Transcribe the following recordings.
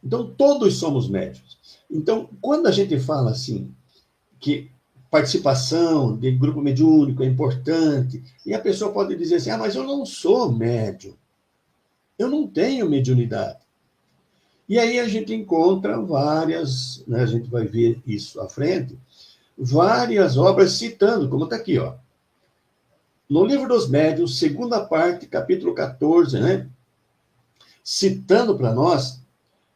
Então, todos somos médiuns. Então, quando a gente fala assim, que participação de grupo mediúnico é importante, e a pessoa pode dizer assim, mas eu não sou médium, eu não tenho mediunidade. E aí a gente encontra várias, né, a gente vai ver isso à frente, várias obras citando, como está aqui, ó. No Livro dos Médiuns, segunda parte, capítulo 14, né? Citando para nós,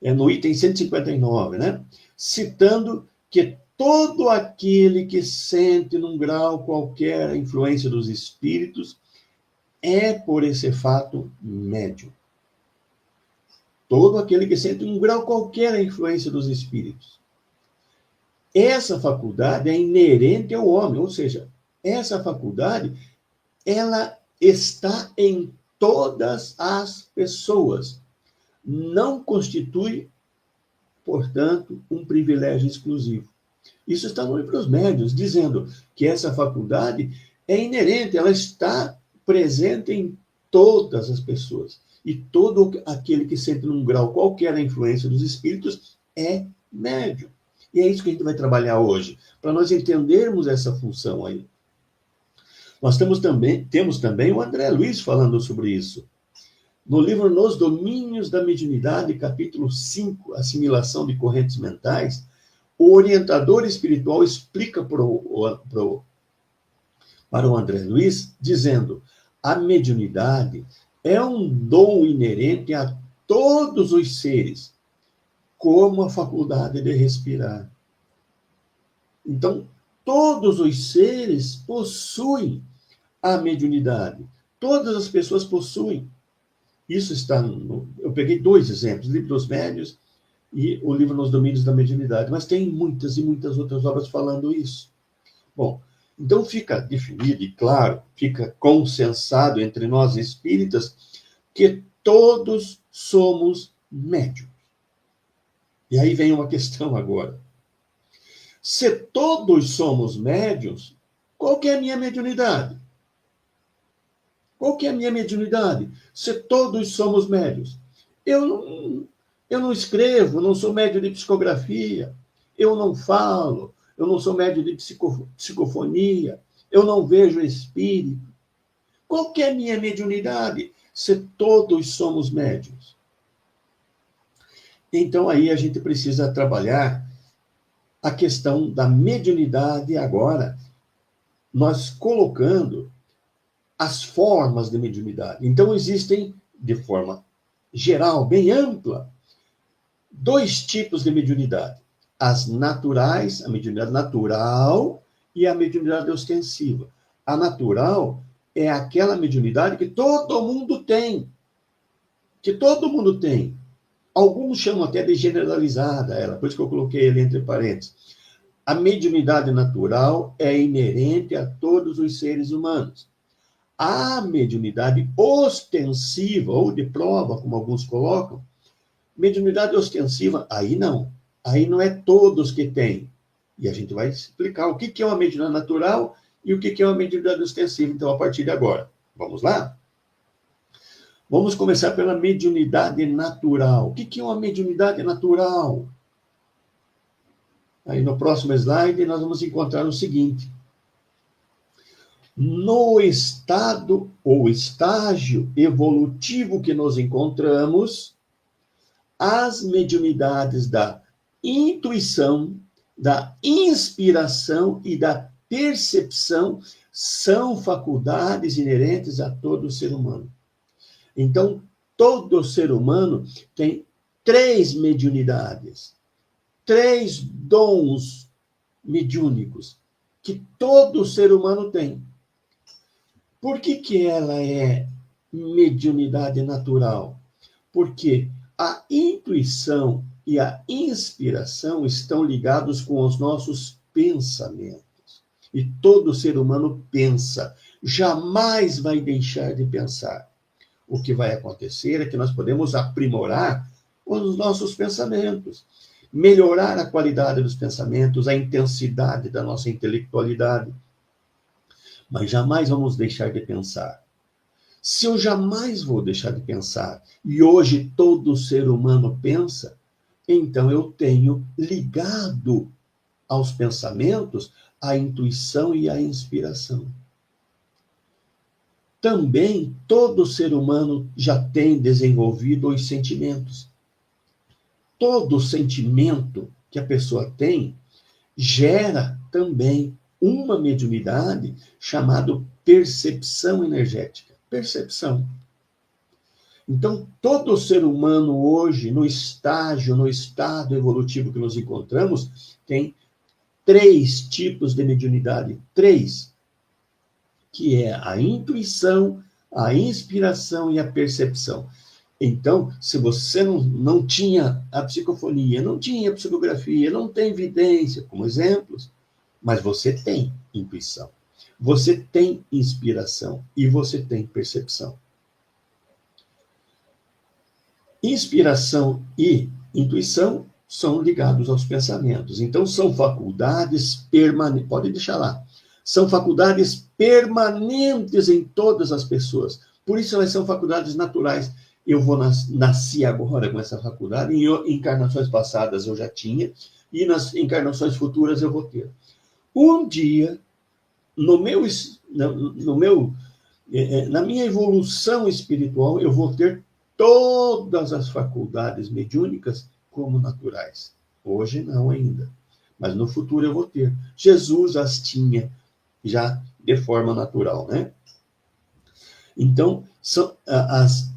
no item 159, né? Citando que todo aquele que sente num grau qualquer a influência dos espíritos é, por esse fato, médium. Todo aquele que sente num grau qualquer a influência dos espíritos. Essa faculdade é inerente ao homem, ou seja, essa faculdade ela está em todas as pessoas. Não constitui, portanto, um privilégio exclusivo. Isso está no Livro dos Médiuns, dizendo que essa faculdade é inerente, ela está presente em todas as pessoas. E todo aquele que sente num grau qualquer a influência dos espíritos é médium. E é isso que a gente vai trabalhar hoje, para nós entendermos essa função aí. Nós temos também o André Luiz falando sobre isso. No livro Nos Domínios da Mediunidade, capítulo 5, Assimilação de Correntes Mentais, o orientador espiritual explica para o André Luiz, dizendo: a mediunidade é um dom inerente a todos os seres, como a faculdade de respirar. Então, todos os seres possuem a mediunidade. Todas as pessoas possuem. Isso está eu peguei 2 exemplos, o Livro dos Médiuns e o livro Nos Domínios da Mediunidade, mas tem muitas e muitas outras obras falando isso. Bom, então fica definido e claro, fica consensado entre nós espíritas que todos somos médiuns. E aí vem uma questão agora. Se todos somos médiuns, qual que é a minha mediunidade? Qual que é a minha mediunidade? Se todos somos médiuns. Eu não escrevo, não sou médium de psicografia, eu não falo, eu não sou médium de psicofonia, eu não vejo espírito. Qual que é a minha mediunidade? Se todos somos médiuns. Então, aí a gente precisa trabalhar a questão da mediunidade agora, nós colocando as formas de mediunidade. Então, existem, de forma geral, bem ampla, 2 tipos de mediunidade. As naturais, a mediunidade natural e a mediunidade ostensiva. A natural é aquela mediunidade que todo mundo tem. Que todo mundo tem. Alguns chamam até de generalizada ela, por isso que eu coloquei ele entre parênteses. A mediunidade natural é inerente a todos os seres humanos. A mediunidade ostensiva, ou de prova, como alguns colocam, mediunidade ostensiva, aí não é todos que têm. E a gente vai explicar o que é uma mediunidade natural e o que é uma mediunidade ostensiva, então, a partir de agora. Vamos lá? Vamos começar pela mediunidade natural. O que é uma mediunidade natural? Aí no próximo slide nós vamos encontrar o seguinte: no estado ou estágio evolutivo que nos encontramos, as mediunidades da intuição, da inspiração e da percepção são faculdades inerentes a todo ser humano. Então, todo ser humano tem 3 mediunidades, 3 dons mediúnicos que todo ser humano tem. Por que ela é mediunidade natural? Porque a intuição e a inspiração estão ligados com os nossos pensamentos. E todo ser humano pensa, jamais vai deixar de pensar. O que vai acontecer é que nós podemos aprimorar os nossos pensamentos, melhorar a qualidade dos pensamentos, a intensidade da nossa intelectualidade. Mas jamais vamos deixar de pensar. Se eu jamais vou deixar de pensar, e hoje todo ser humano pensa, então eu tenho ligado aos pensamentos a intuição e a inspiração. Também todo ser humano já tem desenvolvido os sentimentos. Todo sentimento que a pessoa tem gera também uma mediunidade chamada percepção energética. Percepção. Então, todo ser humano hoje, no estado evolutivo que nos encontramos, tem 3 tipos de mediunidade. 3. Que é a intuição, a inspiração e a percepção. Então, se você não tinha a psicofonia, não tinha a psicografia, não tem evidência, como exemplos, mas você tem intuição, você tem inspiração e você tem percepção. Inspiração e intuição são ligados aos pensamentos. Então, são faculdades permanentes. Pode deixar lá. São faculdades permanentes em todas as pessoas. Por isso, elas são faculdades naturais. Eu nasci agora com essa faculdade, em encarnações passadas eu já tinha, e nas encarnações futuras eu vou ter. Um dia, na minha evolução espiritual, eu vou ter todas as faculdades mediúnicas como naturais. Hoje não ainda, mas no futuro eu vou ter. Jesus as tinha já de forma natural, né? Então, são as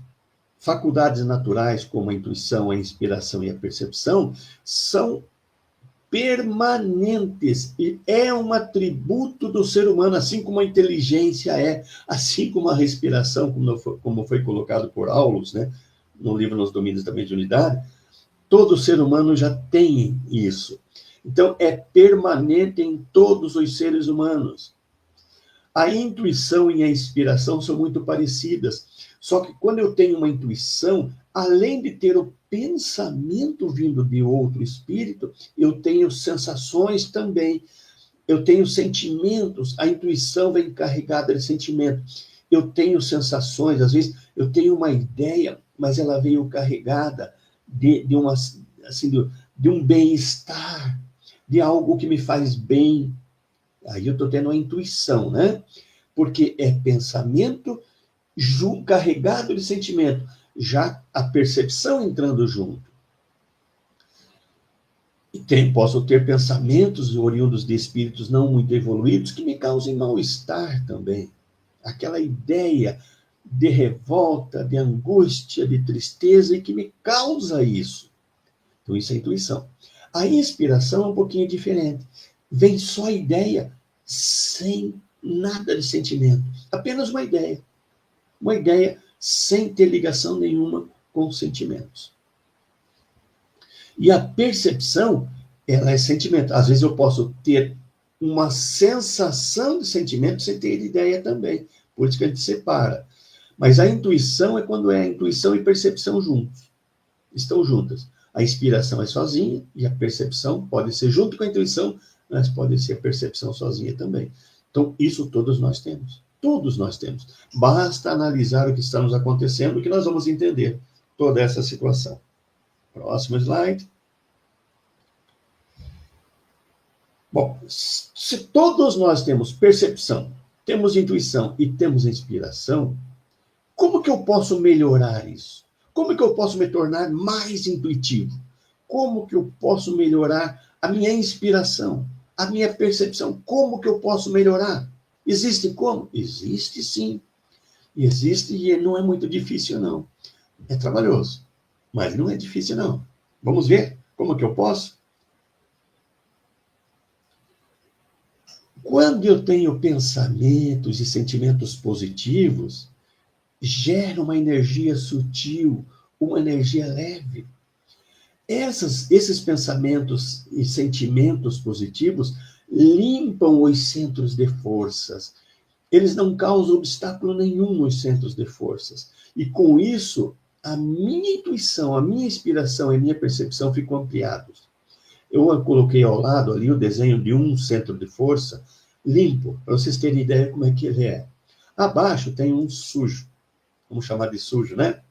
faculdades naturais, como a intuição, a inspiração e a percepção, são permanentes e é um atributo do ser humano, assim como a inteligência é, assim como a respiração, como foi colocado por Aulus, né, no livro Nos Domínios da Mediunidade. Todo ser humano já tem isso. Então, é permanente em todos os seres humanos. A intuição e a inspiração são muito parecidas. Só que quando eu tenho uma intuição, além de ter o pensamento vindo de outro espírito, eu tenho sensações também. Eu tenho sentimentos. A intuição vem carregada de sentimento. Eu tenho sensações. Às vezes, eu tenho uma ideia, mas ela veio carregada de um bem-estar, de algo que me faz bem. Aí eu estou tendo a intuição, né? Porque é pensamento carregado de sentimento, já a percepção entrando junto. E posso ter pensamentos oriundos de espíritos não muito evoluídos que me causem mal-estar também. Aquela ideia de revolta, de angústia, de tristeza, e que me causa isso. Então, isso é intuição. A inspiração é um pouquinho diferente. Vem só a ideia, sem nada de sentimento. Apenas uma ideia. Uma ideia sem ter ligação nenhuma com os sentimentos. E a percepção, ela é sentimento. Às vezes eu posso ter uma sensação de sentimento sem ter ideia também. Por isso que a gente separa. Mas a intuição é quando é a intuição e percepção juntos. Estão juntas. A inspiração é sozinha e a percepção pode ser junto com a intuição, mas pode ser a percepção sozinha também. Então, isso todos nós temos. Todos nós temos. Basta analisar o que está nos acontecendo que nós vamos entender toda essa situação. Próximo slide. Bom, se todos nós temos percepção, temos intuição e temos inspiração, como que eu posso melhorar isso? Como que eu posso me tornar mais intuitivo? Como que eu posso melhorar a minha inspiração, a minha percepção? Como que eu posso melhorar? Existe como? Existe sim. Existe e não é muito difícil, não. É trabalhoso, mas não é difícil, não. Vamos ver como que eu posso? Quando eu tenho pensamentos e sentimentos positivos, gera uma energia sutil, uma energia leve. Esses pensamentos e sentimentos positivos limpam os centros de forças. Eles não causam obstáculo nenhum nos centros de forças. E com isso, a minha intuição, a minha inspiração e a minha percepção ficam ampliados. Eu coloquei ao lado ali o desenho de um centro de força limpo, para vocês terem ideia como é que ele é. Abaixo tem um sujo. Vamos chamar de sujo, né?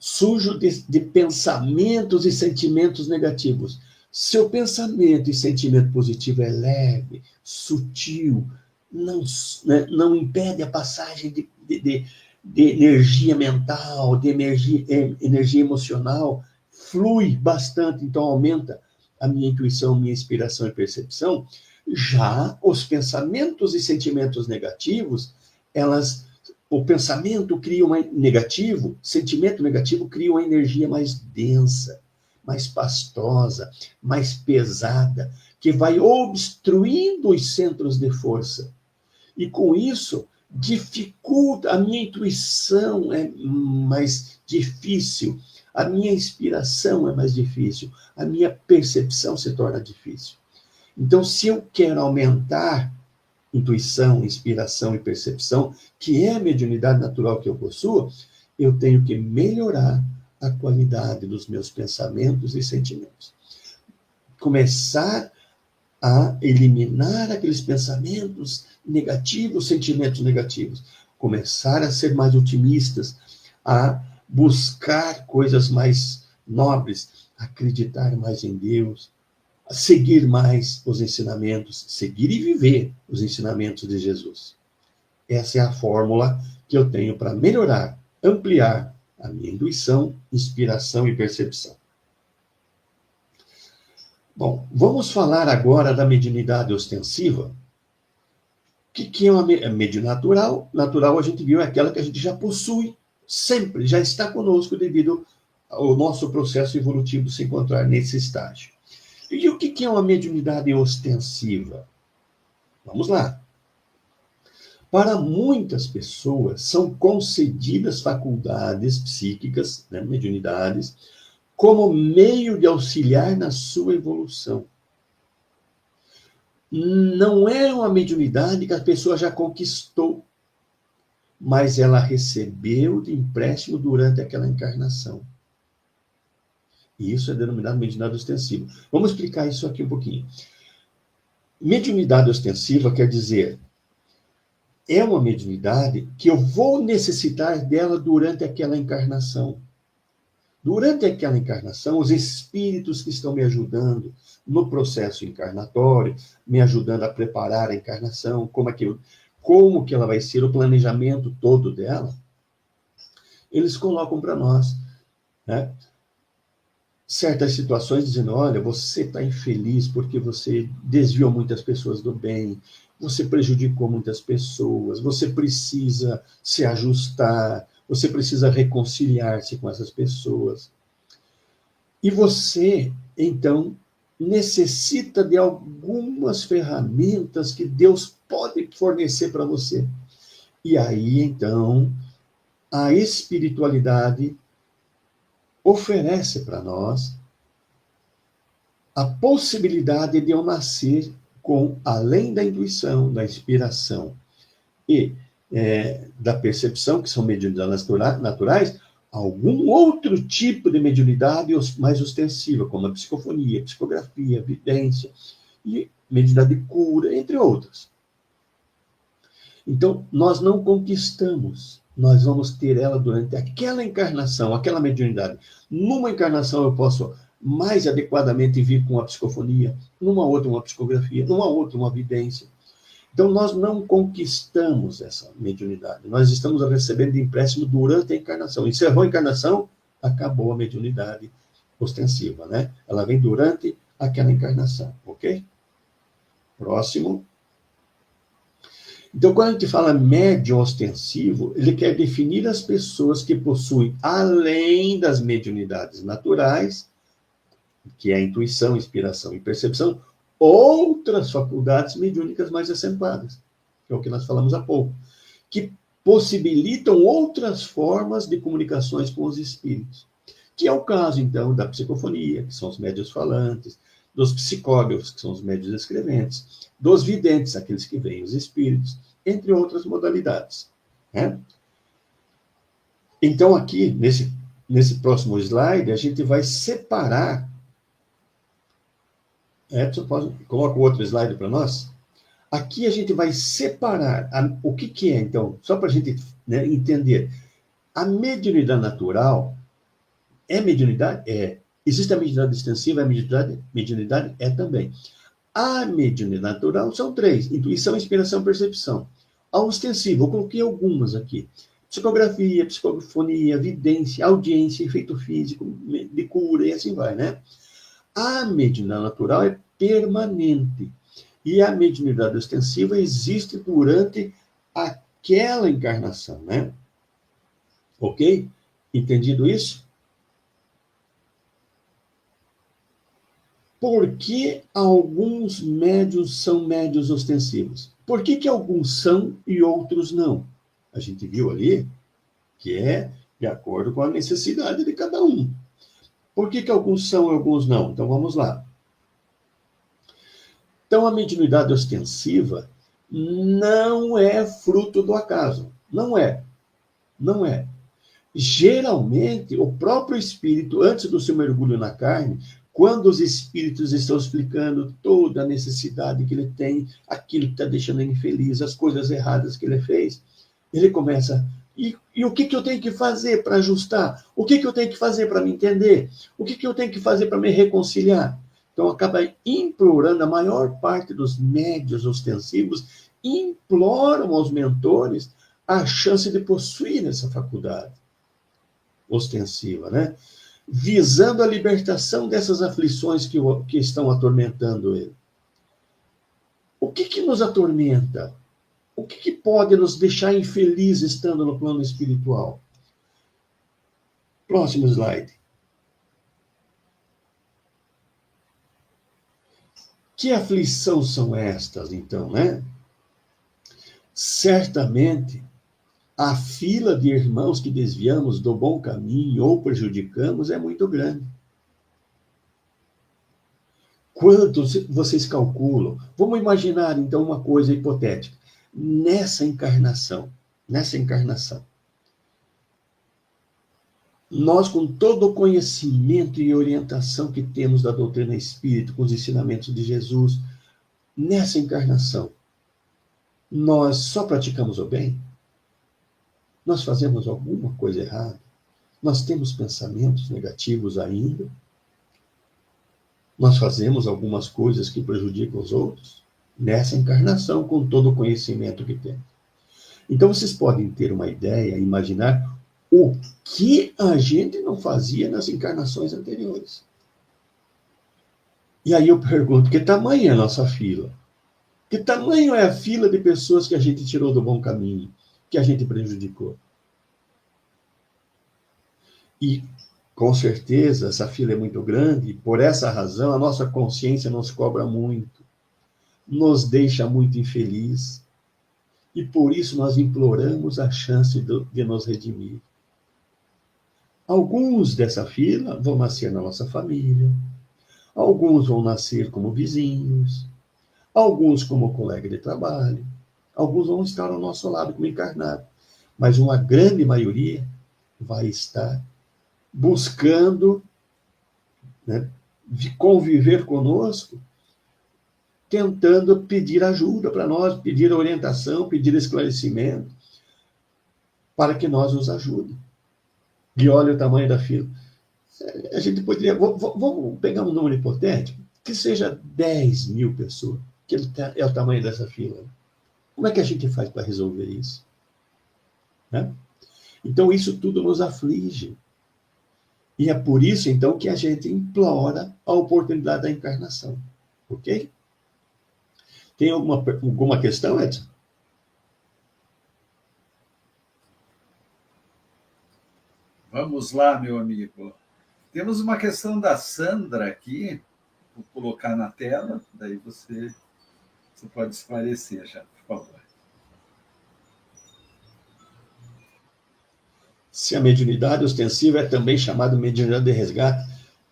sujo de pensamentos e sentimentos negativos. Seu pensamento e sentimento positivo é leve, sutil, não, né, não impede a passagem de energia mental, de energia emocional, flui bastante, então aumenta a minha intuição, minha inspiração e percepção. Já os pensamentos e sentimentos negativos, o pensamento cria sentimento negativo cria uma energia mais densa, mais pastosa, mais pesada, que vai obstruindo os centros de força. E com isso, dificulta, a minha intuição é mais difícil, a minha inspiração é mais difícil, a minha percepção se torna difícil. Então, se eu quero aumentar intuição, inspiração e percepção, que é a mediunidade natural que eu possuo, eu tenho que melhorar a qualidade dos meus pensamentos e sentimentos. Começar a eliminar aqueles pensamentos negativos, sentimentos negativos. Começar a ser mais otimistas, a buscar coisas mais nobres, acreditar mais em Deus, a seguir mais os ensinamentos, seguir e viver os ensinamentos de Jesus. Essa é a fórmula que eu tenho para melhorar, ampliar a minha intuição, inspiração e percepção. Bom, vamos falar agora da mediunidade ostensiva. O que é uma mediunidade natural? Natural, a gente viu, é aquela que a gente já possui, sempre, já está conosco devido ao nosso processo evolutivo se encontrar nesse estágio. E o que é uma mediunidade ostensiva? Vamos lá. Para muitas pessoas, são concedidas faculdades psíquicas, né, mediunidades, como meio de auxiliar na sua evolução. Não é uma mediunidade que a pessoa já conquistou, mas ela recebeu de empréstimo durante aquela encarnação. E isso é denominado mediunidade ostensiva. Vamos explicar isso aqui um pouquinho. Mediunidade ostensiva quer dizer, é uma mediunidade que eu vou necessitar dela durante aquela encarnação. Durante aquela encarnação, os espíritos que estão me ajudando no processo encarnatório, me ajudando a preparar a encarnação, como que ela vai ser, o planejamento todo dela, eles colocam para nós, né, certas situações dizendo, olha, você está infeliz porque você desviou muitas pessoas do bem, você prejudicou muitas pessoas, você precisa se ajustar, você precisa reconciliar-se com essas pessoas. E você, então, necessita de algumas ferramentas que Deus pode fornecer para você. E aí, então, a espiritualidade oferece para nós a possibilidade de eu nascer com, além da intuição, da inspiração e da percepção, que são mediunidades naturais, algum outro tipo de mediunidade mais ostensiva, como a psicofonia, psicografia, vidência, e mediunidade de cura, entre outras. Então, nós não conquistamos, nós vamos ter ela durante aquela encarnação, aquela mediunidade. Numa encarnação eu posso mais adequadamente vir com a psicofonia, numa outra uma psicografia, numa outra uma vidência. Então, nós não conquistamos essa mediunidade. Nós estamos recebendo de empréstimo durante a encarnação. Encerrou a encarnação, acabou a mediunidade ostensiva, né? Ela vem durante aquela encarnação, ok? Próximo. Então, quando a gente fala médium ostensivo, ele quer definir as pessoas que possuem, além das mediunidades naturais, que é a intuição, inspiração e percepção, outras faculdades mediúnicas mais acentuadas, que é o que nós falamos há pouco, que possibilitam outras formas de comunicações com os espíritos, que é o caso, então, da psicofonia, que são os médiuns falantes, dos psicógrafos, que são os médiuns escreventes, dos videntes, aqueles que veem os espíritos, entre outras modalidades, né? Então, aqui, nesse próximo slide, a gente vai separar. Edson, coloca o outro slide para nós. Aqui a gente vai separar o que é, então, só para a gente, né, entender. A mediunidade natural É mediunidade? É. Existe a mediunidade extensiva, a mediunidade é também. A mediunidade natural são três: intuição, inspiração, percepção. A ostensiva, eu coloquei algumas aqui: psicografia, psicofonia, vidência, audiência, efeito físico, de cura, e assim vai, né? A mediunidade natural é permanente. E a mediunidade ostensiva existe durante aquela encarnação, né? Ok? Entendido isso? Por que alguns médios são médios ostensivos? Por que alguns são e outros não? A gente viu ali que é de acordo com a necessidade de cada um. Por que alguns são e alguns não? Então vamos lá. Então a mediunidade ostensiva não é fruto do acaso. Não é. Não é. Geralmente, o próprio espírito, antes do seu mergulho na carne, quando os espíritos estão explicando toda a necessidade que ele tem, aquilo que está deixando ele infeliz, as coisas erradas que ele fez, ele começa: e o que eu tenho que fazer para ajustar? O que eu tenho que fazer para me entender? O que eu tenho que fazer para me reconciliar? Então, acaba implorando, a maior parte dos médios ostensivos imploram aos mentores a chance de possuir essa faculdade ostensiva, né? Visando a libertação dessas aflições que estão atormentando ele. O que nos atormenta? O que pode nos deixar infelizes estando no plano espiritual? Próximo slide. Que aflição são estas, então, né? Certamente, a fila de irmãos que desviamos do bom caminho ou prejudicamos é muito grande. Quantos vocês calculam? Vamos imaginar, então, uma coisa hipotética. Nessa encarnação, nós, com todo o conhecimento e orientação que temos da doutrina espírita, com os ensinamentos de Jesus, nessa encarnação, nós só praticamos o bem? Nós fazemos alguma coisa errada? Nós temos pensamentos negativos ainda? Nós fazemos algumas coisas que prejudicam os outros? Nessa encarnação, com todo o conhecimento que temos. Então, vocês podem ter uma ideia, imaginar o que a gente não fazia nas encarnações anteriores. E aí eu pergunto: que tamanho é a nossa fila? Que tamanho é a fila de pessoas que a gente tirou do bom caminho, que a gente prejudicou? E, com certeza, essa fila é muito grande, e por essa razão a nossa consciência nos cobra muito, nos deixa muito infeliz, e por isso nós imploramos a chance de nos redimir. Alguns dessa fila vão nascer na nossa família, alguns vão nascer como vizinhos, alguns como colega de trabalho, alguns vão estar ao nosso lado como encarnado, mas uma grande maioria vai estar buscando, né, conviver conosco, tentando pedir ajuda para nós, pedir orientação, pedir esclarecimento, para que nós os ajudem. E olha o tamanho da fila. A gente poderia... Vamos pegar um número hipotético, que seja 10 mil pessoas, que é o tamanho dessa fila. Como é que a gente faz para resolver isso? Né? Então, isso tudo nos aflige. E é por isso, então, que a gente implora a oportunidade da encarnação. Ok? Tem alguma questão, Edson? Vamos lá, meu amigo. Temos uma questão da Sandra aqui. Vou colocar na tela, daí você pode esclarecer já, por favor. Se a mediunidade ostensiva é também chamada mediunidade de resgate,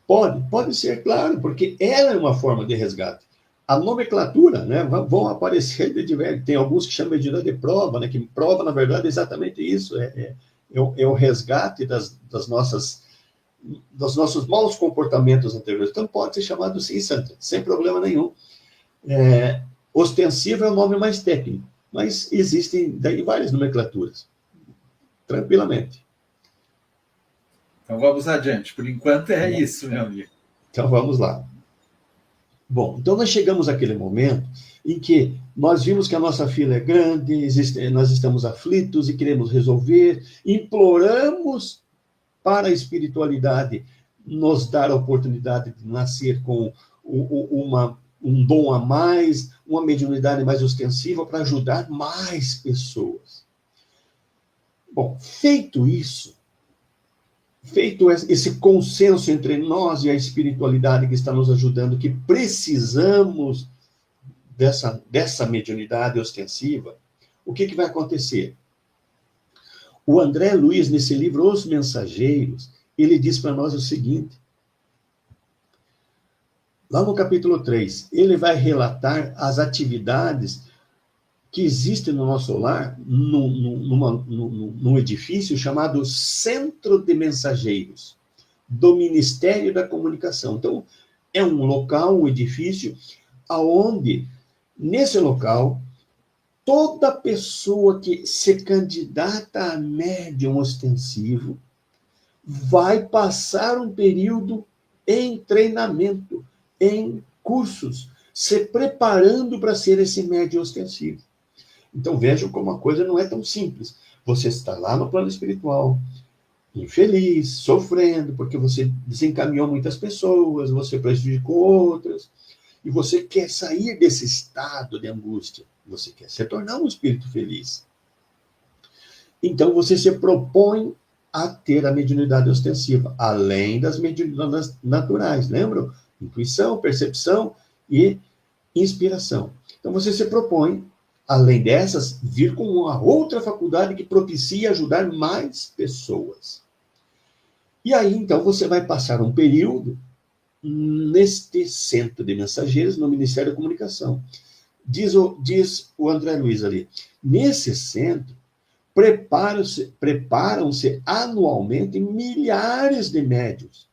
pode ser, claro, porque ela é uma forma de resgate. A nomenclatura, né, vão aparecer de diversos. Tem alguns que chamam de mediunidade de prova, né, que prova, na verdade, é exatamente isso. É o resgate dos nossos maus comportamentos anteriores. Então, pode ser chamado sim, Sandra, sem problema nenhum. Ostensivo é o nome mais técnico, mas existem daí várias nomenclaturas, tranquilamente. Então vamos adiante. Por enquanto é isso, meu amigo. Então vamos lá. Bom, então nós chegamos àquele momento em que nós vimos que a nossa fila é grande, nós estamos aflitos e queremos resolver, imploramos para a espiritualidade nos dar a oportunidade de nascer com um dom a mais, uma mediunidade mais ostensiva para ajudar mais pessoas. Bom, feito isso, feito esse consenso entre nós e a espiritualidade que está nos ajudando, que precisamos dessa mediunidade ostensiva, o que vai acontecer? O André Luiz, nesse livro Os Mensageiros, ele diz para nós o seguinte, lá no capítulo 3, ele vai relatar as atividades que existem no nosso lar, num edifício chamado Centro de Mensageiros, do Ministério da Comunicação. Então, é um local, um edifício, onde, nesse local, toda pessoa que se candidata a médium ostensivo vai passar um período em treinamento, em cursos, se preparando para ser esse médium ostensivo. Então vejam como a coisa não é tão simples. Você está lá no plano espiritual, infeliz, sofrendo, porque você desencaminhou muitas pessoas, você prejudicou outras, e você quer sair desse estado de angústia. Você quer se tornar um espírito feliz. Então você se propõe a ter a mediunidade ostensiva, além das mediunidades naturais, lembram? Intuição, percepção e inspiração. Então você se propõe, além dessas, vir com uma outra faculdade que propicia ajudar mais pessoas. E aí, então, você vai passar um período neste centro de mensageiros, no Ministério da Comunicação. Diz o André Luiz ali, nesse centro, preparam-se anualmente milhares de médiuns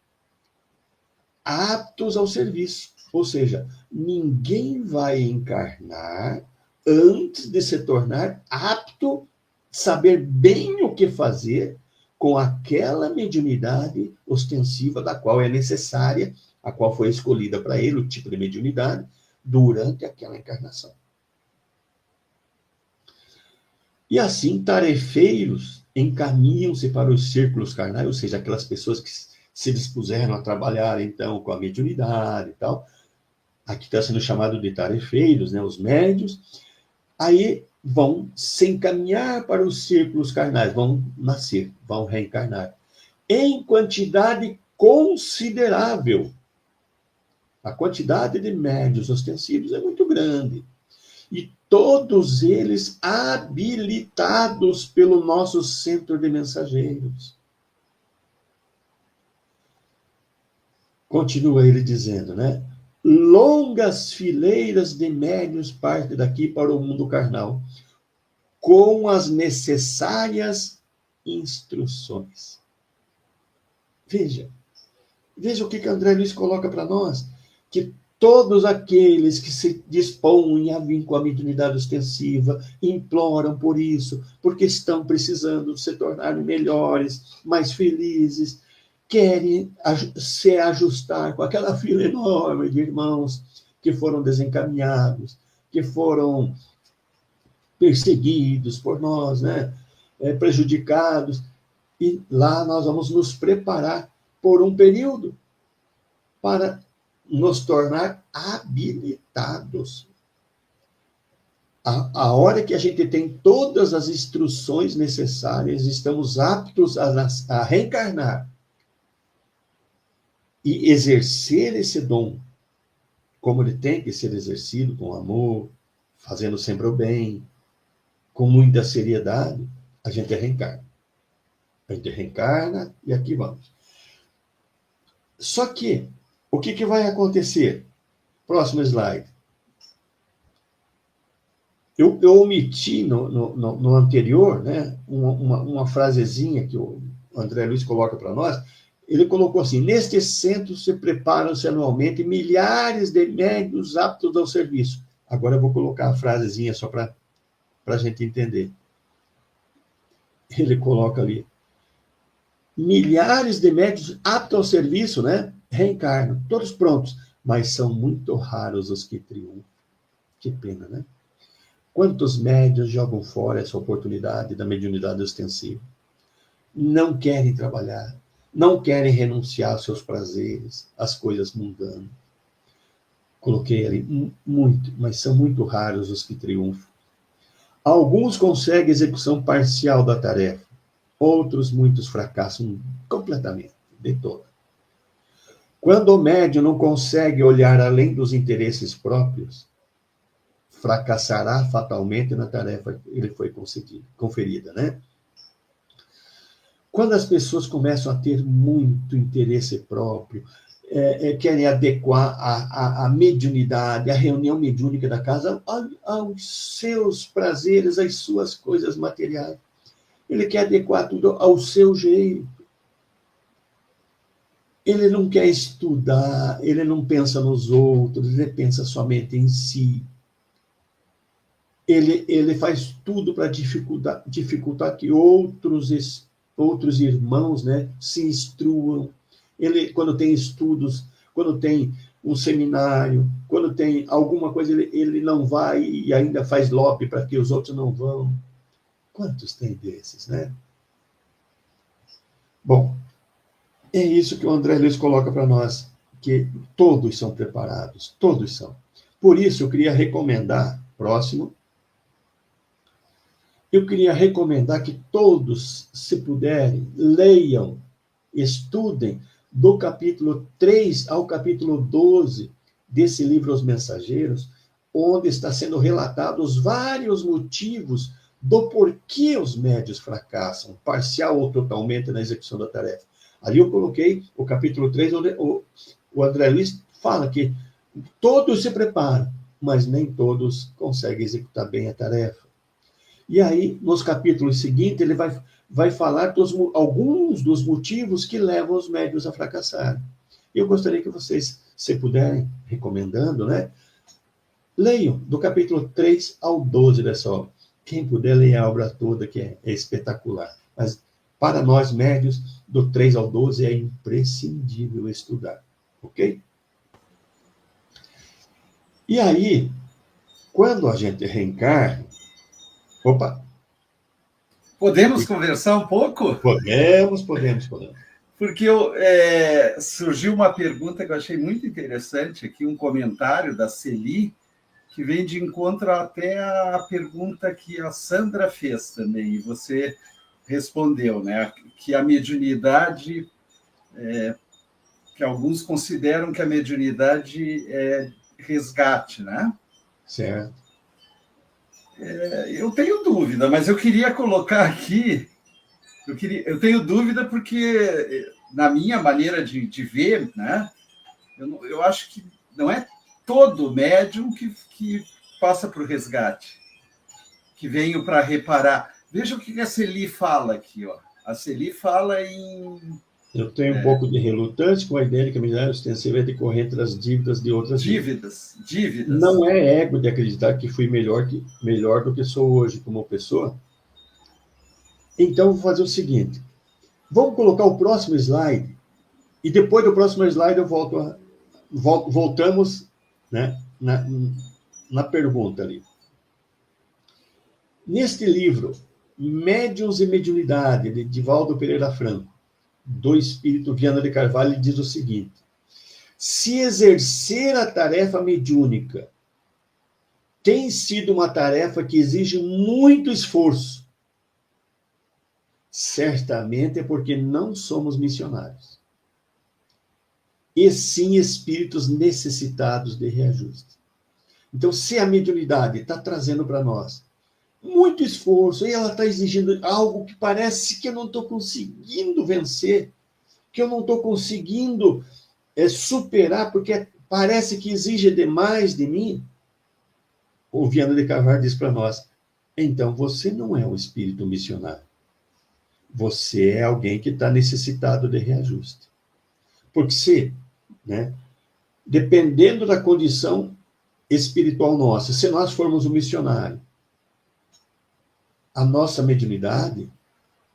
aptos ao serviço. Ou seja, ninguém vai encarnar antes de se tornar apto, saber bem o que fazer com aquela mediunidade ostensiva da qual é necessária, a qual foi escolhida para ele, o tipo de mediunidade, durante aquela encarnação. E assim, tarefeiros encaminham-se para os círculos carnais, ou seja, aquelas pessoas que se dispuseram a trabalhar, então, com a mediunidade e tal. Aqui está sendo chamado de tarefeiros, né, os médios. Aí vão se encaminhar para os círculos carnais, vão nascer, vão reencarnar. Em quantidade considerável. A quantidade de médios ostensivos é muito grande. E todos eles habilitados pelo nosso centro de mensageiros. Continua ele dizendo, né? Longas fileiras de médiuns partem daqui para o mundo carnal, com as necessárias instruções. Veja o que André Luiz coloca para nós, que todos aqueles que se dispõem a vir com a mediunidade ostensiva imploram por isso, porque estão precisando se tornar melhores, mais felizes, querem se ajustar com aquela fila enorme de irmãos que foram desencaminhados, que foram perseguidos por nós, né? Prejudicados. E lá nós vamos nos preparar por um período para nos tornar habilitados. A hora que a gente tem todas as instruções necessárias, estamos aptos a reencarnar e exercer esse dom como ele tem que ser exercido, com amor, fazendo sempre o bem, com muita seriedade, a gente reencarna. A gente reencarna e aqui vamos. Só que, o que vai acontecer? Próximo slide. Eu omiti no anterior, né, uma frasezinha que o André Luiz coloca para nós. Ele colocou assim, neste centro se preparam-se anualmente milhares de médiuns aptos ao serviço. Agora eu vou colocar a frasezinha só para a gente entender. Ele coloca ali, Milhares de médios aptos ao serviço, né? Reencarnam, todos prontos, mas são muito raros os que triunfam. Que pena, né? Quantos médios jogam fora essa oportunidade da mediunidade ostensiva? Não querem trabalhar, não querem renunciar aos seus prazeres, às coisas mundanas. Coloquei ali muito, mas são muito raros os que triunfam. Alguns conseguem execução parcial da tarefa, outros, muitos fracassam completamente, de toda. Quando o médium não consegue olhar além dos interesses próprios, fracassará fatalmente na tarefa que lhe foi conferida, né? Quando as pessoas começam a ter muito interesse próprio, querem adequar a mediunidade, a reunião mediúnica da casa aos seus prazeres, às suas coisas materiais. Ele quer adequar tudo ao seu jeito. Ele não quer estudar, ele não pensa nos outros, ele pensa somente em si. Ele faz tudo para dificultar que outros irmãos, né, se instruam. Ele, quando tem estudos, quando tem um seminário, quando tem alguma coisa, ele não vai e ainda faz lobby para que os outros não vão. Quantos tem desses, né? Bom, é isso que o André Luiz coloca para nós, que todos são preparados, todos são. Por isso, eu queria recomendar que todos, se puderem, leiam, estudem do capítulo 3 ao capítulo 12 desse livro Os Mensageiros, onde está sendo relatados vários motivos do porquê os médios fracassam, parcial ou totalmente, na execução da tarefa. Ali eu coloquei o capítulo 3, onde o André Luiz fala que todos se preparam, mas nem todos conseguem executar bem a tarefa. E aí, nos capítulos seguintes, ele vai falar alguns dos motivos que levam os médiuns a fracassar. Eu gostaria que vocês, se puderem, recomendando, né, leiam do capítulo 3 ao 12 dessa obra. Quem puder ler a obra toda, que é espetacular. Mas, para nós médiuns, do 3 ao 12 é imprescindível estudar. Ok? E aí, quando a gente reencarna, opa! Podemos conversar um pouco? Podemos. Porque surgiu uma pergunta que eu achei muito interessante aqui, um comentário da Celi, que vem de encontro até a pergunta que a Sandra fez também, e você respondeu, né? Que a mediunidade, que alguns consideram que a mediunidade é resgate, né? Certo. Eu tenho dúvida, mas eu queria colocar aqui. Eu tenho dúvida porque, na minha maneira de ver, né, eu acho que não é todo médium que passa por resgate, que veio para reparar. Veja o que a Celi fala aqui. Ó. A Celi fala em... Eu tenho um pouco de relutância com a ideia de que a mediunidade ostensiva é decorrente das dívidas de outras dívidas. Não é ego de acreditar que fui melhor do que sou hoje como pessoa. Então, vou fazer o seguinte. Vamos colocar o próximo slide. E depois do próximo slide eu voltamos, né, na pergunta ali. Neste livro, Médiuns e Mediunidade, de Divaldo Pereira Franco, do Espírito Viana de Carvalho, ele diz o seguinte: se exercer a tarefa mediúnica tem sido uma tarefa que exige muito esforço, certamente é porque não somos missionários, e sim espíritos necessitados de reajuste. Então, se a mediunidade está trazendo para nós muito esforço, e ela está exigindo algo que parece que eu não estou conseguindo vencer, que eu não estou conseguindo superar, porque parece que exige demais de mim, o Viana de Carvalho diz para nós: então você não é um espírito missionário. Você é alguém que está necessitado de reajuste. Porque dependendo da condição espiritual nossa, se nós formos um missionário, a nossa mediunidade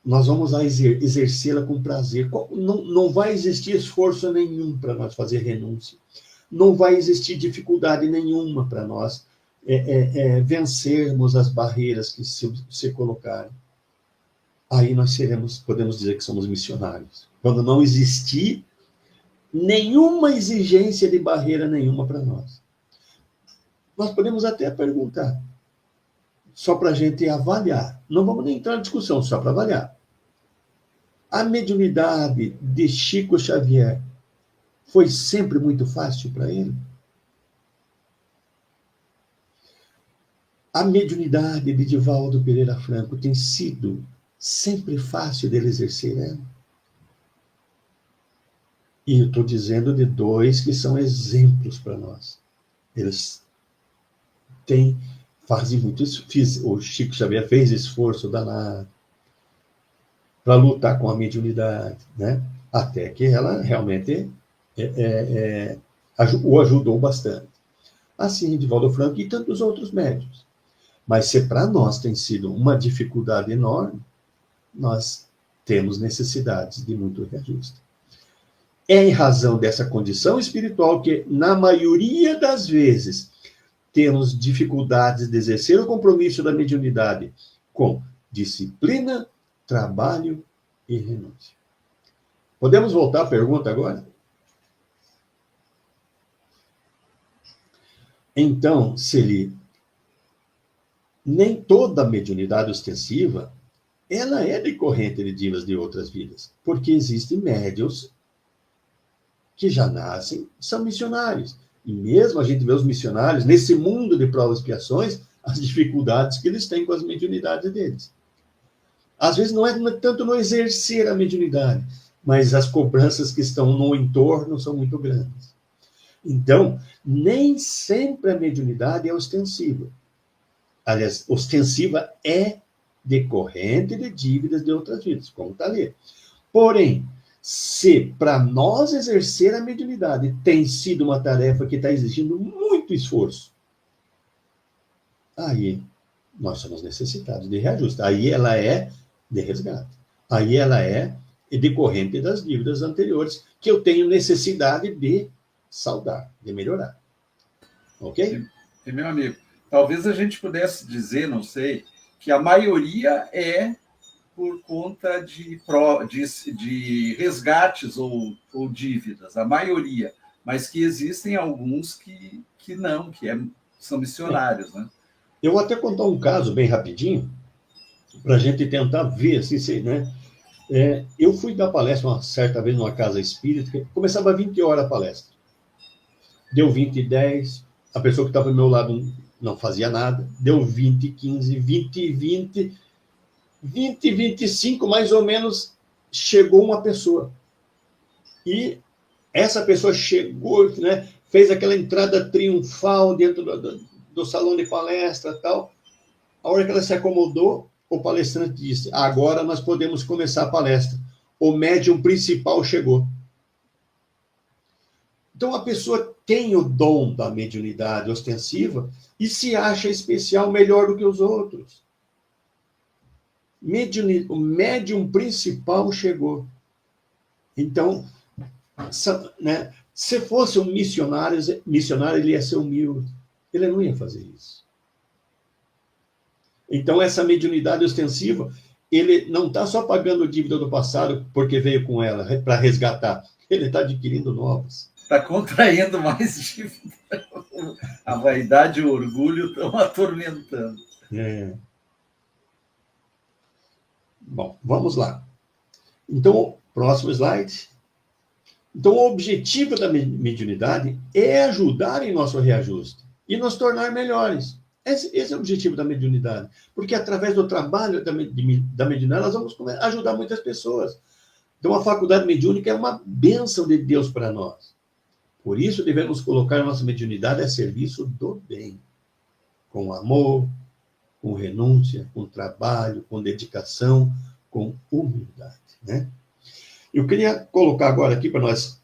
nós vamos exercê-la com prazer. Não vai existir esforço nenhum para nós fazer renúncia. Não vai existir dificuldade nenhuma para nós vencermos as barreiras que se colocarem. Aí nós podemos dizer que somos missionários. Quando não existir nenhuma exigência de barreira nenhuma para nós. Nós podemos até perguntar, só para a gente avaliar. Não vamos nem entrar na discussão, só para avaliar. A mediunidade de Chico Xavier foi sempre muito fácil para ele? A mediunidade de Divaldo Pereira Franco tem sido sempre fácil dele exercer ela? E eu estou dizendo de dois que são exemplos para nós. Eles fazem muito isso. O Chico Xavier fez esforço danado para lutar com a mediunidade, né? Até que ela realmente o ajudou bastante. Assim, Divaldo Franco e tantos outros médiuns. Mas se para nós tem sido uma dificuldade enorme, nós temos necessidades de muito reajuste. É em razão dessa condição espiritual que, na maioria das vezes, temos dificuldades de exercer o compromisso da mediunidade com disciplina, trabalho e renúncia. Podemos voltar à pergunta agora? Então, Celi, nem toda mediunidade ostensiva ela é decorrente de divas de outras vidas, porque existem médiuns que já nascem, são missionários. E mesmo a gente vê os missionários, nesse mundo de provas e expiações, as dificuldades que eles têm com as mediunidades deles. Às vezes não é tanto no exercer a mediunidade, mas as cobranças que estão no entorno são muito grandes. Então, nem sempre a mediunidade é ostensiva. Aliás, ostensiva é decorrente de dívidas de outras vidas, como está ali. Porém, se para nós exercer a mediunidade tem sido uma tarefa que está exigindo muito esforço, aí nós somos necessitados de reajuste. Aí ela é de resgate. Aí ela é decorrente das dívidas anteriores que eu tenho necessidade de saldar, de melhorar. Ok? E meu amigo, talvez a gente pudesse dizer, não sei, que a maioria é por conta de resgates ou dívidas, a maioria, mas que existem alguns que não, são missionários, né? Eu vou até contar um caso bem rapidinho, para a gente tentar ver, assim, né? Eu fui dar palestra uma certa vez numa casa espírita, que começava às 20 horas a palestra. Deu 20h10, a pessoa que estava do meu lado não fazia nada, deu 20h15, 20h20, 20h25, mais ou menos, chegou uma pessoa. E essa pessoa chegou, né, fez aquela entrada triunfal dentro do salão de palestra e tal. A hora que ela se acomodou, o palestrante disse: agora nós podemos começar a palestra. O médium principal chegou. Então, a pessoa tem o dom da mediunidade ostensiva e se acha especial, melhor do que os outros. O médium principal chegou. Então, né, se fosse um missionário, ele ia ser humilde. Ele não ia fazer isso. Então, essa mediunidade ostensiva, ele não está só pagando dívida do passado porque veio com ela para resgatar. Ele está adquirindo novas. Está contraindo mais dívida. A vaidade e o orgulho estão atormentando. Bom, vamos lá. Então, próximo slide. Então, o objetivo da mediunidade é ajudar em nosso reajuste e nos tornar melhores. Esse é o objetivo da mediunidade. Porque através do trabalho da mediunidade, nós vamos ajudar muitas pessoas. Então, a faculdade mediúnica é uma bênção de Deus para nós. Por isso, devemos colocar a nossa mediunidade a serviço do bem. Com amor, com renúncia, com trabalho, com dedicação, com humildade, né? Eu queria colocar agora aqui para nós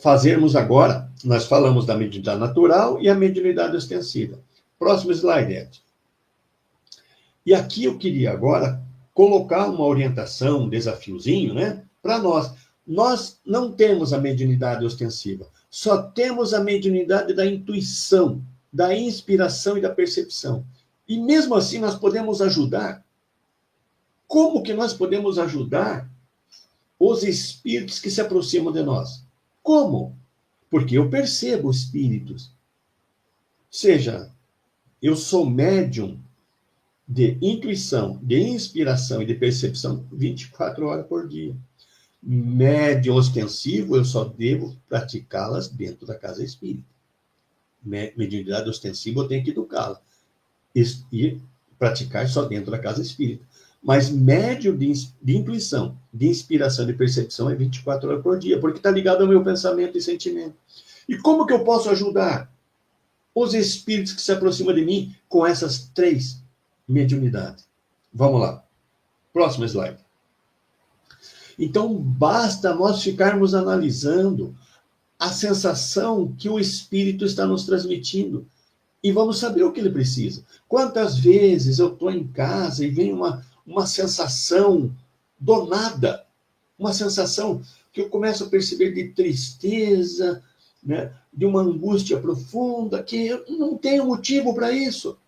fazermos agora, nós falamos da mediunidade natural e a mediunidade ostensiva. Próximo slide, Ed. E aqui eu queria agora colocar uma orientação, um desafiozinho, né, para nós. Nós não temos a mediunidade ostensiva, só temos a mediunidade da intuição, da inspiração e da percepção. E mesmo assim nós podemos ajudar. Como que nós podemos ajudar os espíritos que se aproximam de nós? Como? Porque eu percebo espíritos. Seja, eu sou médium de intuição, de inspiração e de percepção 24 horas por dia. Médium ostensivo, eu só devo praticá-las dentro da casa espírita. Mediunidade ostensiva, eu tenho que educá-la. E praticar só dentro da casa espírita. Mas médium de intuição, de inspiração e de percepção é 24 horas por dia, porque está ligado ao meu pensamento e sentimento. E como que eu posso ajudar os espíritos que se aproximam de mim com essas 3 mediunidades? Vamos lá. Próximo slide. Então, basta nós ficarmos analisando a sensação que o espírito está nos transmitindo e vamos saber o que ele precisa. Quantas vezes eu estou em casa e vem uma sensação do nada, uma sensação que eu começo a perceber de tristeza, né, de uma angústia profunda, que eu não tenho motivo para isso.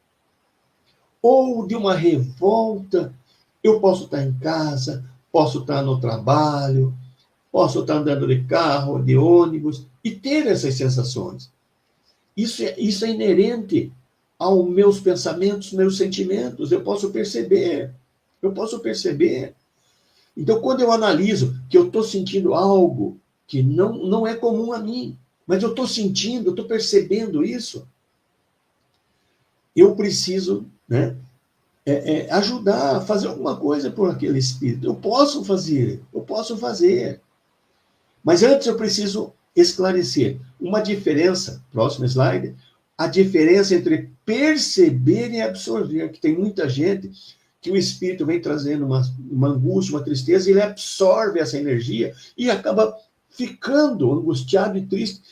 Ou de uma revolta, eu posso estar em casa, posso estar no trabalho, posso estar andando de carro, de ônibus, e ter essas sensações. Isso é inerente aos meus pensamentos, meus sentimentos. Eu posso perceber. Então, quando eu analiso que eu estou sentindo algo que não é comum a mim, mas eu estou sentindo, eu estou percebendo isso, eu preciso, né, ajudar, fazer alguma coisa por aquele espírito. Eu posso fazer. Mas antes eu preciso esclarecer uma diferença, próximo slide, a diferença entre perceber e absorver, que tem muita gente que o espírito vem trazendo uma angústia, uma tristeza, e ele absorve essa energia e acaba ficando angustiado e triste,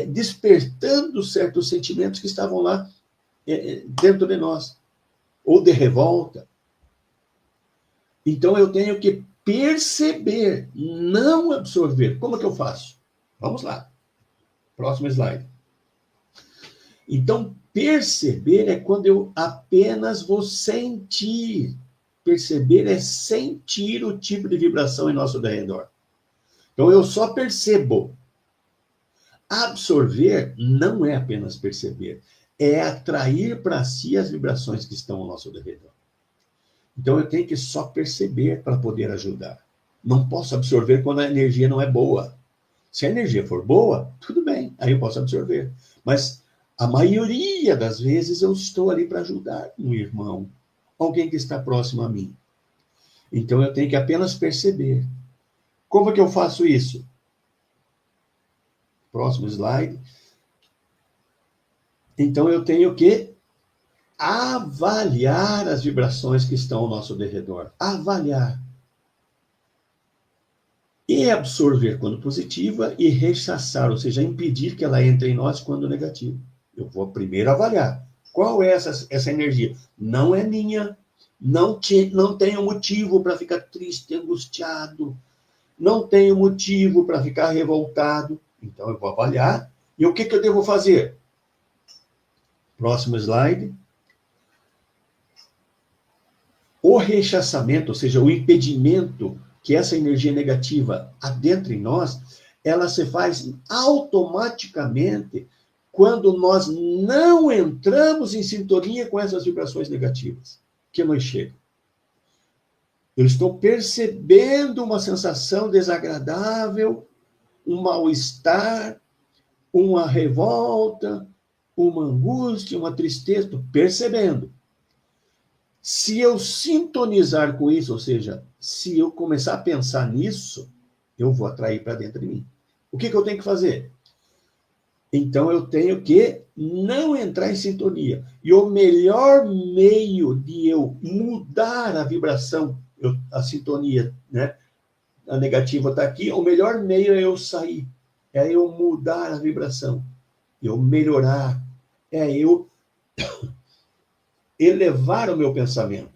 despertando certos sentimentos que estavam lá dentro de nós, ou de revolta. Então eu tenho que perceber, não absorver. Como que eu faço? Vamos lá. Próximo slide. Então, perceber é quando eu apenas vou sentir. Perceber é sentir o tipo de vibração em nosso redor. Então, eu só percebo. Absorver não é apenas perceber, é atrair para si as vibrações que estão ao nosso redor. Então, eu tenho que só perceber para poder ajudar. Não posso absorver quando a energia não é boa. Se a energia for boa, tudo bem, aí eu posso absorver. Mas a maioria das vezes eu estou ali para ajudar um irmão, alguém que está próximo a mim. Então, eu tenho que apenas perceber. Como é que eu faço isso? Próximo slide. Então, eu tenho que avaliar as vibrações que estão ao nosso derredor. Avaliar. E absorver quando positiva e rechaçar, ou seja, impedir que ela entre em nós quando negativa. Eu vou primeiro avaliar. Qual é essa energia? Não é minha. Não tenho motivo para ficar triste, angustiado. Não tenho motivo para ficar revoltado. Então, eu vou avaliar. E o que eu devo fazer? Próximo slide. O rechaçamento, ou seja, o impedimento que essa energia negativa adentre em nós, ela se faz automaticamente quando nós não entramos em sintonia com essas vibrações negativas que nos chegam. Eu estou percebendo uma sensação desagradável, um mal-estar, uma revolta, uma angústia, uma tristeza, estou percebendo. Se eu sintonizar com isso, ou seja, se eu começar a pensar nisso, eu vou atrair para dentro de mim. O que eu tenho que fazer? Então, eu tenho que não entrar em sintonia. E o melhor meio de eu mudar a vibração, a sintonia, né? A negativa está aqui, o melhor meio é eu sair. É eu mudar a vibração. Eu melhorar. É eu elevar o meu pensamento.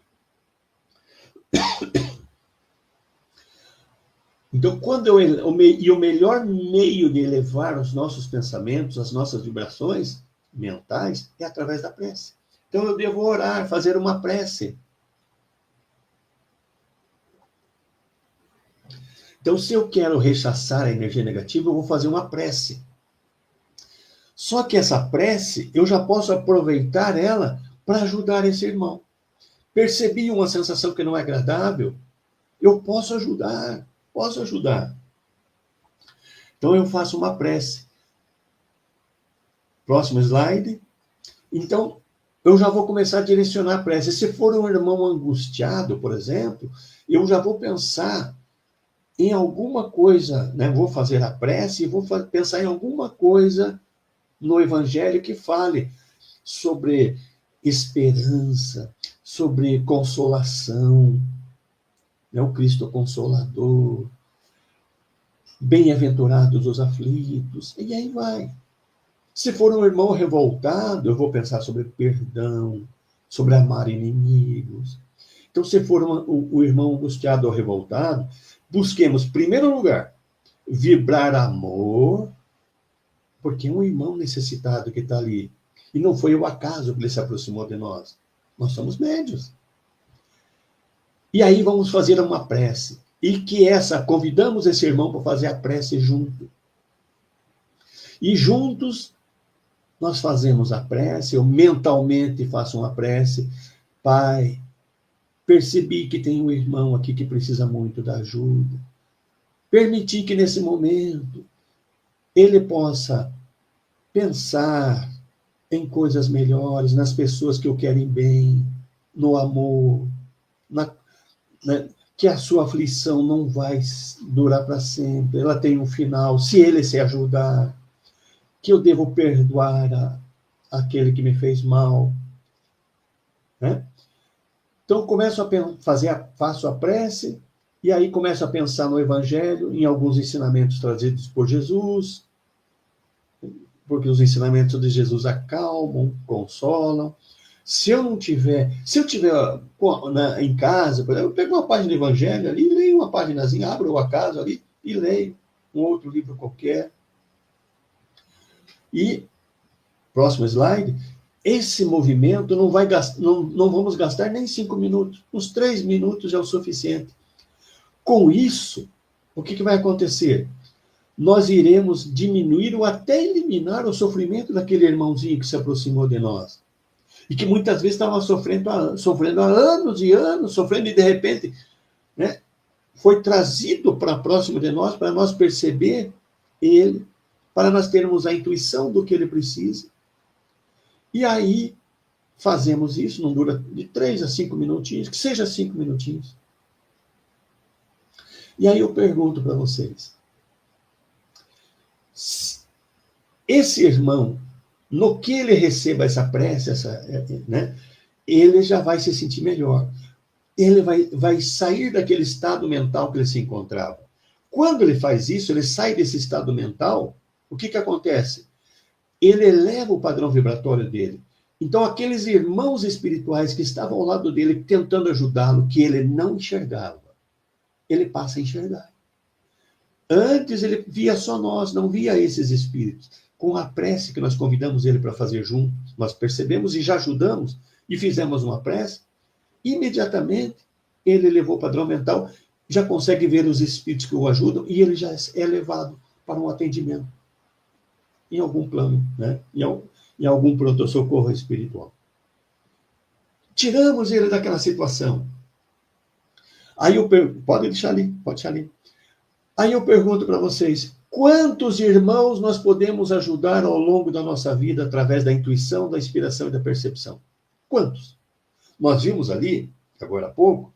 Então, e o melhor meio de elevar os nossos pensamentos, as nossas vibrações mentais, é através da prece. Então, eu devo orar, fazer uma prece. Então, se eu quero rechaçar a energia negativa, eu vou fazer uma prece. Só que essa prece, eu já posso aproveitar ela para ajudar esse irmão. Percebi uma sensação que não é agradável, eu posso ajudar, posso ajudar. Então, eu faço uma prece. Próximo slide. Então, eu já vou começar a direcionar a prece. Se for um irmão angustiado, por exemplo, eu já vou pensar em alguma coisa, né? Vou fazer a prece e vou pensar em alguma coisa no Evangelho que fale sobre esperança, sobre consolação, né? O Cristo Consolador, bem-aventurados os aflitos, e aí vai. Se for um irmão revoltado, eu vou pensar sobre perdão, sobre amar inimigos. Então, se for o irmão angustiado ou revoltado, busquemos, em primeiro lugar, vibrar amor, porque é um irmão necessitado que está ali. E não foi o acaso que ele se aproximou de nós. Nós somos médios. E aí vamos fazer uma prece. E convidamos esse irmão para fazer a prece junto. E juntos nós fazemos a prece, eu mentalmente faço uma prece. Pai, percebi que tem um irmão aqui que precisa muito da ajuda. Permiti que nesse momento ele possa pensar em coisas melhores, nas pessoas que o querem bem, no amor, que a sua aflição não vai durar para sempre, ela tem um final, se ele se ajudar, que eu devo perdoar aquele que me fez mal. Né? Então, faço a prece, e aí começo a pensar no Evangelho, em alguns ensinamentos trazidos por Jesus, porque os ensinamentos de Jesus acalmam, consolam. Se eu tiver em casa, por exemplo, eu pego uma página do Evangelho ali, leio uma páginazinha, abro o acaso ali e leio um outro livro qualquer. E, próximo slide, esse movimento não vamos gastar nem 5 minutos, uns 3 minutos é o suficiente. Com isso, o que vai acontecer? Nós iremos diminuir ou até eliminar o sofrimento daquele irmãozinho que se aproximou de nós. E que muitas vezes estava sofrendo há anos e anos, sofrendo, e de repente, né, foi trazido para próximo de nós, para nós perceber ele, para nós termos a intuição do que ele precisa. E aí, fazemos isso, não dura de 3 a 5 minutinhos, que seja 5 minutinhos. E aí eu pergunto para vocês, esse irmão, no que ele receba essa prece, né, ele já vai se sentir melhor. Ele vai sair daquele estado mental que ele se encontrava. Quando ele faz isso, ele sai desse estado mental, o que acontece? Ele eleva o padrão vibratório dele. Então, aqueles irmãos espirituais que estavam ao lado dele, tentando ajudá-lo, que ele não enxergava, ele passa a enxergar. Antes ele via só nós, não via esses espíritos. Com a prece que nós convidamos ele para fazer juntos, nós percebemos e já ajudamos, e fizemos uma prece, imediatamente ele elevou o padrão mental, já consegue ver os espíritos que o ajudam, e ele já é levado para um atendimento em algum plano, né? Em algum pronto-socorro espiritual. Tiramos ele daquela situação. Aí pode deixar ali. Aí eu pergunto para vocês, quantos irmãos nós podemos ajudar ao longo da nossa vida através da intuição, da inspiração e da percepção? Quantos? Nós vimos ali, agora há pouco,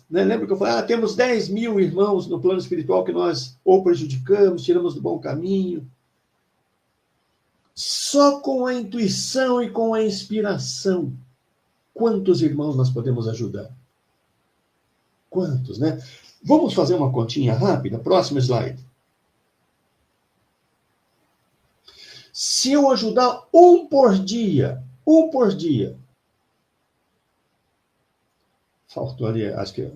lembro que eu falei, temos 10 mil irmãos no plano espiritual que nós ou prejudicamos, tiramos do bom caminho. Só com a intuição e com a inspiração, quantos irmãos nós podemos ajudar? Quantos, né? Vamos fazer uma continha rápida? Próximo slide. Se eu ajudar um por dia, faltou ali, acho que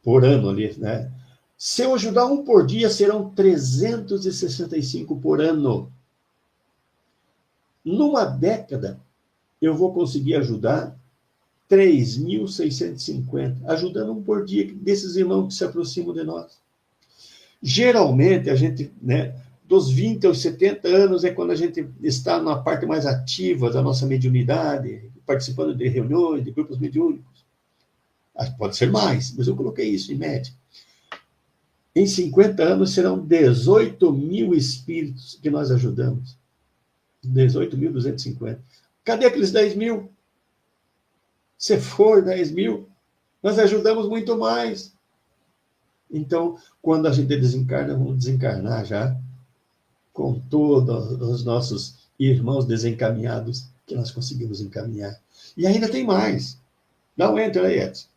por ano ali, né? Se eu ajudar um por dia, serão 365 por ano. Numa década, eu vou conseguir ajudar 3.650, ajudando um por dia desses irmãos que se aproximam de nós. Geralmente, a gente, né, dos 20 aos 70 anos é quando a gente está na parte mais ativa da nossa mediunidade, participando de reuniões, de grupos mediúnicos. Pode ser mais, mas eu coloquei isso em média. Em 50 anos serão 18 mil espíritos que nós ajudamos. 18.250. Cadê aqueles 10 mil? Se for 10 mil, nós ajudamos muito mais. Então, quando a gente desencarna, vamos desencarnar já com todos os nossos irmãos desencaminhados que nós conseguimos encaminhar. E ainda tem mais. Dá um enter aí, Edson.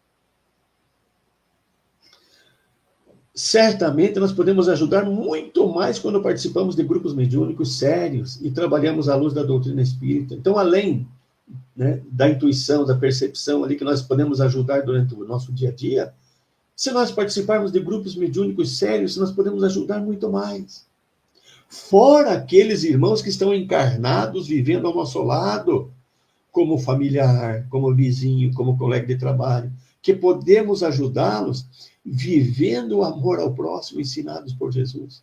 Certamente nós podemos ajudar muito mais quando participamos de grupos mediúnicos sérios e trabalhamos à luz da doutrina espírita. Então, além, né, da intuição, da percepção ali que nós podemos ajudar durante o nosso dia a dia, se nós participarmos de grupos mediúnicos sérios, nós podemos ajudar muito mais. Fora aqueles irmãos que estão encarnados, vivendo ao nosso lado, como familiar, como vizinho, como colega de trabalho, que podemos ajudá-los vivendo o amor ao próximo ensinados por Jesus.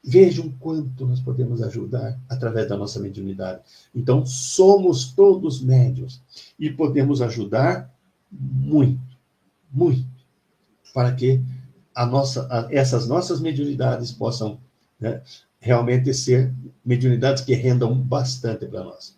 Vejam quanto nós podemos ajudar através da nossa mediunidade. Então, somos todos médiuns e podemos ajudar muito, muito, para que essas nossas mediunidades possam, né, realmente ser mediunidades que rendam bastante para nós.